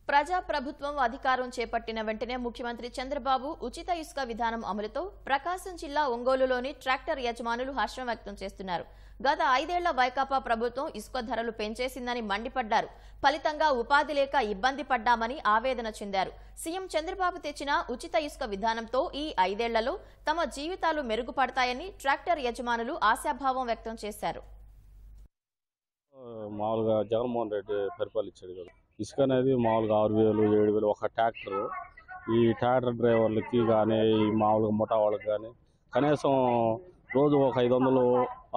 ప్రజా ప్రభుత్వం అధికారం చేపట్టిన వెంటనే ముఖ్యమంత్రి చంద్రబాబు ఉచిత ఇసుక విధానం అమలుతో ప్రకాశం జిల్లా ఒంగోలులోని ట్రాక్టర్ యజమానులు హర్షం వ్యక్తం చేస్తున్నారు. గత 5 ఏళ్ల వైకాపా ప్రభుత్వం ఇసుక ధరలు పెంచేసిందని మండిపడ్డారు. ఫలితంగా ఉపాధి లేక ఇబ్బంది పడ్డామని ఆవేదన చెందారు. సీఎం చంద్రబాబు తెచ్చిన ఉచిత ఇసుక విధానంతో ఈ 5 ఏళ్లలో తమ జీవితాలు మెరుగుపడతాయని ట్రాక్టర్ యజమానులు ఆశాభావం వ్యక్తం చేశారు. మామూలుగా జగన్మోహన్ రెడ్డి పరిపాలించాడు కదా, ఇసుక అనేది మామూలుగా 6,000 7,000 ఒక ట్రాక్టర్. ఈ ట్రాక్టర్ డ్రైవర్లకి కానీ మామూలుగా ముఠా వాళ్ళకి కానీ కనీసం రోజు ఒక 500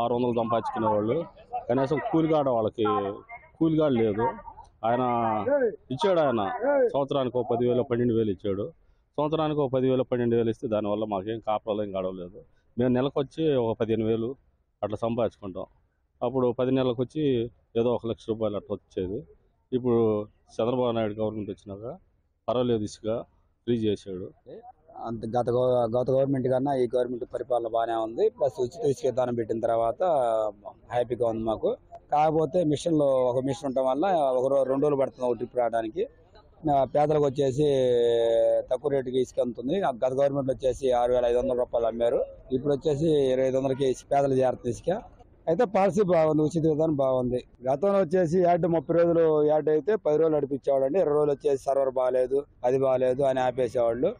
600 సంపాదించుకునే వాళ్ళు, కనీసం కూలిగాడ వాళ్ళకి కూలిగాడ లేదు. ఆయన ఇచ్చాడు, ఆయన సంవత్సరానికి ఒక 10,000 12,000 ఇచ్చాడు. సంవత్సరానికి ఒక 10,000 12,000 ఇస్తే దానివల్ల మాకేం కాపురాలు ఏం గడవలేదు. మేము నెలకు వచ్చి ఒక 15,000 అట్లా సంపాదించుకుంటాం. అప్పుడు 10 నెలలకు వచ్చి ఏదో 1,00,000 రూపాయలు అట్లా వచ్చేది. ఇప్పుడు చంద్రబాబు నాయుడు గవర్నమెంట్ వచ్చినాక పర్వాలేదు, ఇసుక ఫ్రీ చేశాడు. గత గవర్నమెంట్ కన్నా ఈ గవర్నమెంట్ పరిపాలన బాగానే ఉంది. ప్లస్ ఉచిత ఇసుక విధానం పెట్టిన తర్వాత హ్యాపీగా ఉంది మాకు. కాకపోతే ఒక మిషన్ ఉండటం వల్ల 2 రోజులు పడుతుంది ఒక ట్రిప్ రావడానికి. పేదలకు వచ్చేసి తక్కువ రేటుకి ఇసుక అందుతుంది. గత గవర్నమెంట్ వచ్చేసి 6,500 రూపాయలు అమ్మారు. ఇప్పుడు వచ్చేసి 2,500కి పేదలు చేరుతుంది ఇసుక. అయితే పాలసీ బాగుంది, ఉచిత విధానం బాగుంది. గతంలో వచ్చేసి యాడ్ 30 రోజులు యాడ్ అయితే 10 రోజులు నడిపించేవాళ్ళండి. 20 రోజులు వచ్చేసి సర్వర్ బాగాలేదు, అది బాగాలేదు అని ఆపేసేవాళ్ళు.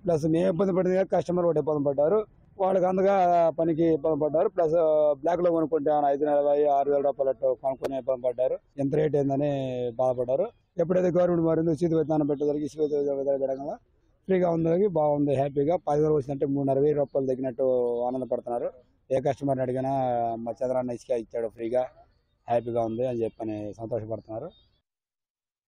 ప్లస్ మేము ఇబ్బంది పడింది కదా, కస్టమర్ కూడా ఇబ్బంది పడ్డారు. వాళ్ళకి అందుగా పనికి ఇబ్బంది పడ్డారు. ప్లస్ బ్లాక్ లో కొనుక్కుంటే 5,000 6,000 రూపాయలు కొనుక్కుని ఇబ్బంది పడ్డారు. ఎంత రేట్ ఏందని బాధపడ్డారు. ఎప్పుడైతే గవర్నమెంట్ మారింది, ఉచిత విధానం పెట్టేసరికి ఇసుక విధానం ఫ్రీగా ఉంది, బాగుంది, హ్యాపీగా 10 రోజులు వచ్చినట్టే 3,500 రూపాయలు తగ్గినట్టు ఆనందపడుతున్నారు. ఏ కస్టమర్ని అడిగినా మా చంద్రన్న ఇసుక ఇచ్చాడు ఫ్రీగా, హ్యాపీగా ఉంది అని చెప్పని సంతోషపడుతున్నారు.